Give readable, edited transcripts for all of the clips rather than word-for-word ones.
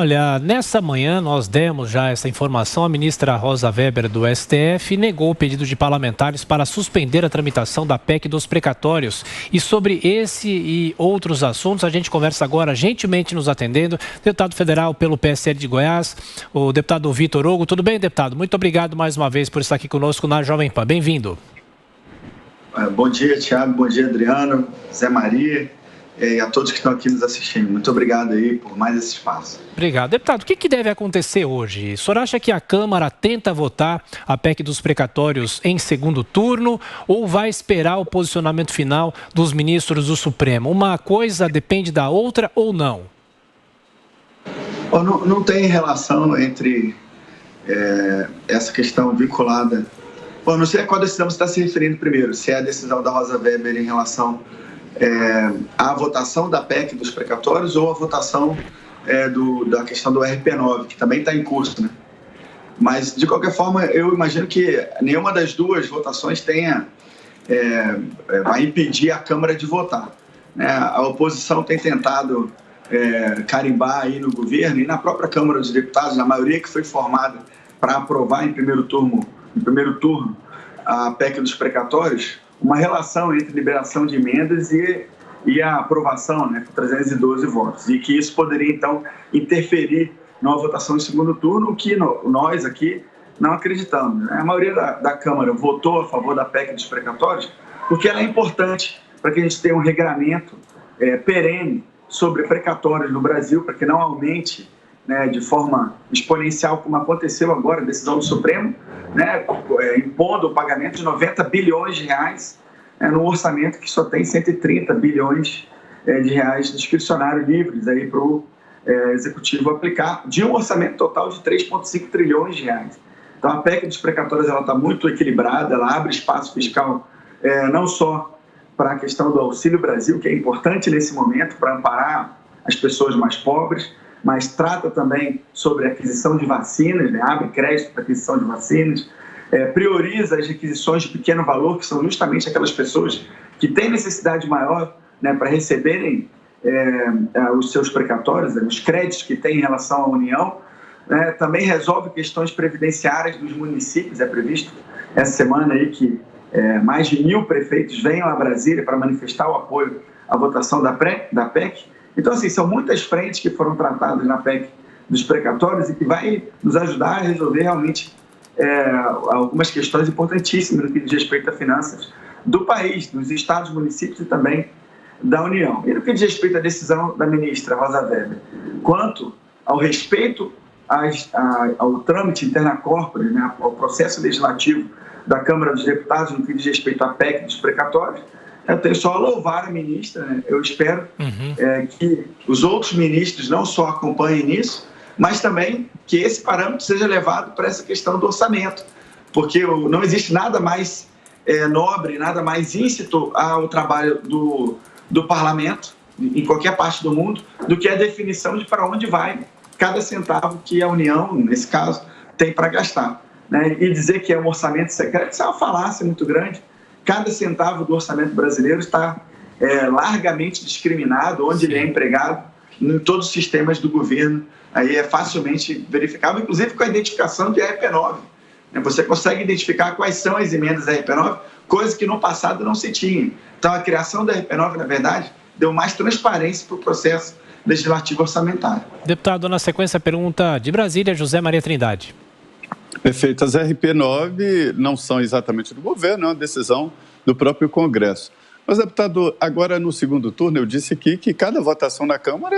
Olha, nessa manhã nós demos já essa informação. A ministra Rosa Weber do STF negou o pedido de parlamentares para suspender a tramitação da PEC dos precatórios. E sobre esse e outros assuntos, a gente conversa agora, gentilmente nos atendendo, deputado federal pelo PSL de Goiás, o deputado Vitor Hugo. Tudo bem, deputado? Muito obrigado mais uma vez por estar aqui conosco na Jovem Pan. Bem-vindo. Bom dia, Thiago. Bom dia, Adriano, Zé Maria. E a todos que estão aqui nos assistindo. Muito obrigado aí por mais esse espaço. Obrigado. Deputado, o que deve acontecer hoje? O senhor acha que a Câmara tenta votar a PEC dos precatórios em segundo turno ou vai esperar o posicionamento final dos ministros do Supremo? Uma coisa depende da outra ou não? Não tem relação entre essa questão vinculada... não sei a qual decisão você está se referindo primeiro, se é a decisão da Rosa Weber em relação a votação da PEC dos precatórios ou a votação da questão do RP9, que também está em curso, né? Mas, de qualquer forma, eu imagino que nenhuma das duas votações vai impedir a Câmara de votar, né? A oposição tem tentado carimbar aí no governo e na própria Câmara dos Deputados, na maioria que foi formada para aprovar em primeiro turno a PEC dos precatórios, uma relação entre liberação de emendas e a aprovação, né, com 312 votos, e que isso poderia, então, interferir numa votação em segundo turno, o que nós aqui não acreditamos, né? A maioria da Câmara votou a favor da PEC dos precatórios porque ela é importante para que a gente tenha um regramento perene sobre precatórios no Brasil, para que não aumente, né, de forma exponencial, como aconteceu agora, a decisão do Supremo, né, impondo o pagamento de 90 bilhões de reais num orçamento que só tem 130 bilhões de reais discricionários livres para o Executivo aplicar, de um orçamento total de 3,5 trilhões de reais. Então, a PEC dos precatórios está muito equilibrada, ela abre espaço fiscal não só para a questão do Auxílio Brasil, que é importante nesse momento para amparar as pessoas mais pobres, mas trata também sobre a aquisição de vacinas, né? Abre crédito para aquisição de vacinas, prioriza as requisições de pequeno valor, que são justamente aquelas pessoas que têm necessidade maior, né, para receberem os seus precatórios, os créditos que têm em relação à União. Também resolve questões previdenciárias dos municípios. É previsto essa semana aí que mais de 1.000 prefeitos venham a Brasília para manifestar o apoio à votação da PEC. Então, assim, são muitas frentes que foram tratadas na PEC dos precatórios e que vai nos ajudar a resolver realmente algumas questões importantíssimas no que diz respeito a finanças do país, dos estados, municípios e também da União. E no que diz respeito à decisão da ministra Rosa Weber, quanto ao respeito ao trâmite interna corpore, né, ao processo legislativo da Câmara dos Deputados no que diz respeito à PEC dos precatórios, eu tenho só a louvar a ministra, né? Eu espero que os outros ministros não só acompanhem nisso, mas também que esse parâmetro seja levado para essa questão do orçamento, porque não existe nada mais nobre, nada mais íncito ao trabalho do parlamento, em qualquer parte do mundo, do que a definição de para onde vai cada centavo que a União, nesse caso, tem para gastar, né? E dizer que é um orçamento secreto, isso é uma falácia muito grande. Cada centavo do orçamento brasileiro está largamente discriminado, onde ele é empregado, em todos os sistemas do governo. Aí é facilmente verificável, inclusive com a identificação de RP9. Você consegue identificar quais são as emendas da RP9, coisa que no passado não se tinha. Então, a criação da RP9, na verdade, deu mais transparência para o processo legislativo orçamentário. Deputado, na sequência, a pergunta de Brasília, José Maria Trindade. Perfeito. As RP9 não são exatamente do governo, é uma decisão do próprio Congresso. Mas, deputado, agora no segundo turno, eu disse aqui que cada votação na Câmara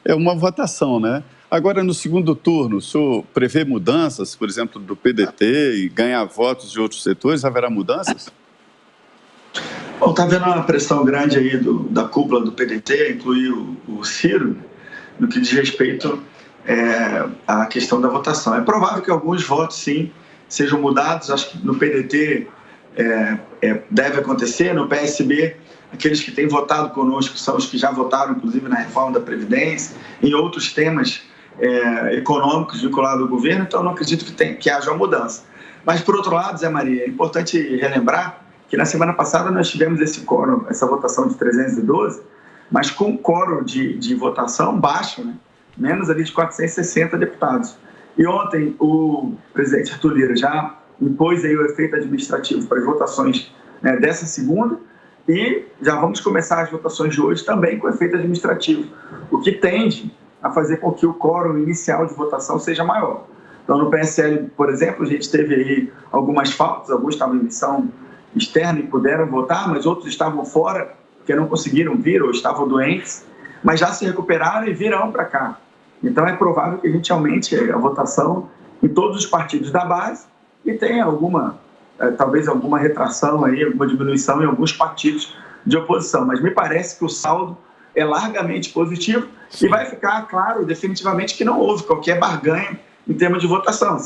é uma votação, né? Agora, no segundo turno, o senhor prevê mudanças, por exemplo, do PDT e ganhar votos de outros setores? Haverá mudanças? Bom, está havendo uma pressão grande aí da cúpula do PDT, incluir o Ciro, no que diz respeito à questão da votação. É provável que alguns votos, sim, sejam mudados. Acho que no PDT deve acontecer, no PSB, aqueles que têm votado conosco são os que já votaram, inclusive, na reforma da Previdência, em outros temas econômicos vinculados ao governo, então não acredito que haja uma mudança. Mas, por outro lado, Zé Maria, é importante relembrar que na semana passada nós tivemos esse quórum, essa votação de 312, mas com um quórum de votação baixo, né, menos ali de 460 deputados. E ontem o presidente Arthur Lira já impôs aí o efeito administrativo para as votações, né, dessa segunda, e já vamos começar as votações de hoje também com efeito administrativo, o que tende a fazer com que o quórum inicial de votação seja maior. Então, no PSL, por exemplo, a gente teve aí algumas faltas, alguns estavam em missão externa e puderam votar, mas outros estavam fora, porque não conseguiram vir ou estavam doentes, mas já se recuperaram e virão para cá. Então, é provável que a gente aumente a votação em todos os partidos da base e tenha talvez alguma retração, aí, alguma diminuição em alguns partidos de oposição. Mas me parece que o saldo é largamente positivo. Sim. E vai ficar claro definitivamente que não houve qualquer barganha em termos de votação.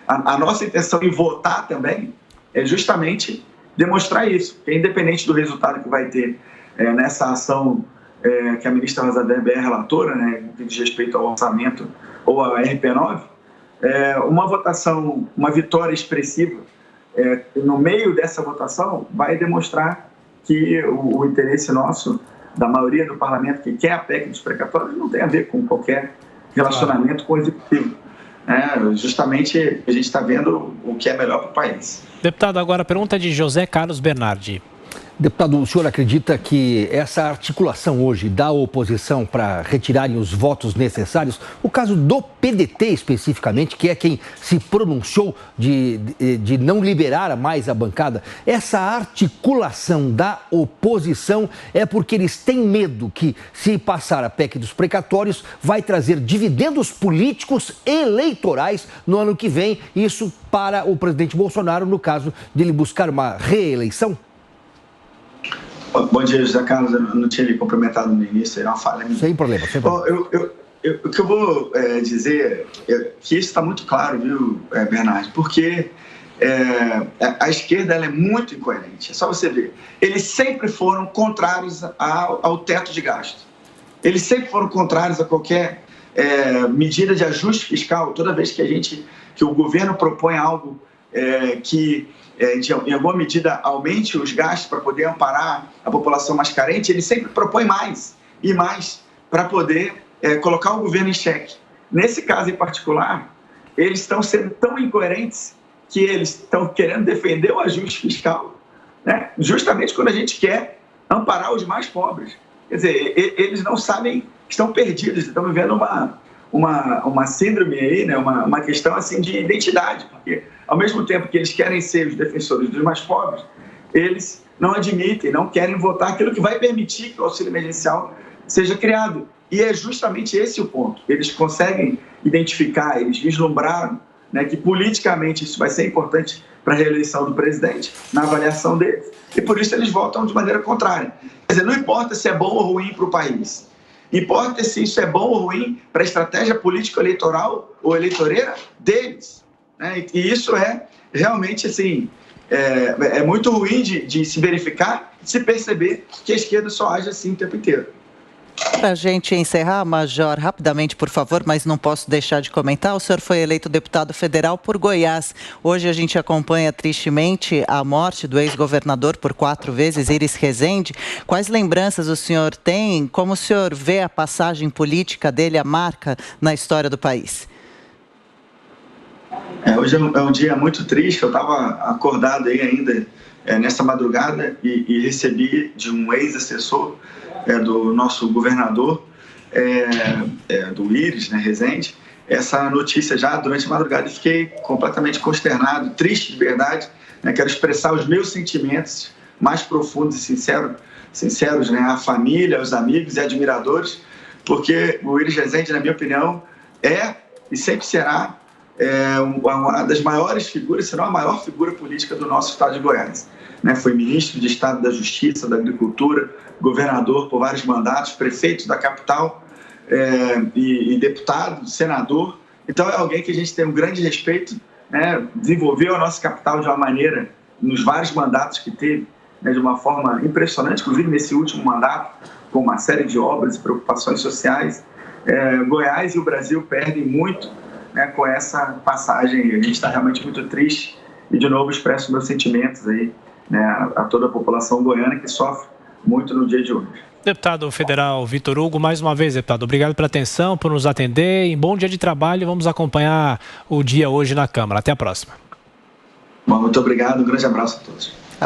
A nossa intenção em votar também é justamente demonstrar isso, que independente do resultado que vai ter nessa ação que a ministra Rosa Weber é relatora, né, que diz respeito ao orçamento ou à RP9, uma votação, uma vitória expressiva no meio dessa votação vai demonstrar que o interesse nosso, da maioria do parlamento que quer a PEC dos precatórios, não tem a ver com qualquer relacionamento com o executivo. Justamente a gente está vendo o que é melhor para o país. Deputado, agora a pergunta é de José Carlos Bernardi. Deputado, o senhor acredita que essa articulação hoje da oposição para retirarem os votos necessários, o caso do PDT especificamente, que é quem se pronunciou de não liberar mais a bancada, essa articulação da oposição é porque eles têm medo que, se passar a PEC dos precatórios, vai trazer dividendos políticos eleitorais no ano que vem, isso para o presidente Bolsonaro, no caso de ele buscar uma reeleição? Bom dia, José Carlos. Eu não tinha lhe cumprimentado no início, é uma falha minha. Sem problema, sem problema. O que eu vou dizer é que isso está muito claro, viu, Bernardo? Porque a esquerda ela é muito incoerente. É só você ver. Eles sempre foram contrários ao teto de gasto. Eles sempre foram contrários a qualquer medida de ajuste fiscal. Toda vez que o governo propõe algo que em alguma medida aumente os gastos para poder amparar a população mais carente, ele sempre propõe mais e mais para poder colocar o governo em xeque. Nesse caso em particular, eles estão sendo tão incoerentes que eles estão querendo defender o ajuste fiscal, né? Justamente quando a gente quer amparar os mais pobres. Quer dizer, eles não sabem, estão perdidos, estão vivendo uma síndrome aí, né? Uma questão assim de identidade, porque ao mesmo tempo que eles querem ser os defensores dos mais pobres, eles não admitem, não querem votar aquilo que vai permitir que o auxílio emergencial seja criado. E é justamente esse o ponto. Eles conseguem identificar, eles vislumbraram, né, que politicamente isso vai ser importante para a reeleição do presidente, na avaliação deles, e por isso eles votam de maneira contrária. Quer dizer, não importa se é bom ou ruim para o país, importa se isso é bom ou ruim para a estratégia político-eleitoral ou eleitoreira deles. Né? E isso é realmente assim, é muito ruim de se verificar, de se perceber que a esquerda só age assim o tempo inteiro. Para a gente encerrar, Major, rapidamente, por favor, mas não posso deixar de comentar, o senhor foi eleito deputado federal por Goiás. Hoje a gente acompanha tristemente a morte do ex-governador por 4 vezes, Iris Rezende. Quais lembranças o senhor tem? Como o senhor vê a passagem política dele, a marca na história do país? Hoje é um dia muito triste, eu estava acordado aí ainda nessa madrugada e recebi de um ex-assessor do nosso governador, do Iris, né, Rezende, essa notícia já durante a madrugada e fiquei completamente consternado, triste de verdade, né, quero expressar os meus sentimentos mais profundos e sinceros, né, à família, aos amigos e admiradores, porque o Iris Rezende, na minha opinião, é e sempre será uma das maiores figuras, se não a maior figura política do nosso estado de Goiás. Né? Foi ministro de Estado da Justiça, da Agricultura, governador por vários mandatos, prefeito da capital e deputado, senador. Então é alguém que a gente tem um grande respeito, né? Desenvolveu a nossa capital de uma maneira, nos vários mandatos que teve, né? De uma forma impressionante, inclusive nesse último mandato, com uma série de obras e preocupações sociais. Goiás e o Brasil perdem muito, né, com essa passagem. A gente está realmente muito triste e, de novo, expresso meus sentimentos aí, né, a toda a população goiana que sofre muito no dia de hoje. Deputado federal Vitor Hugo, mais uma vez, deputado, obrigado pela atenção, por nos atender. E bom dia de trabalho. Vamos acompanhar o dia hoje na Câmara. Até a próxima. Bom, muito obrigado. Um grande abraço a todos.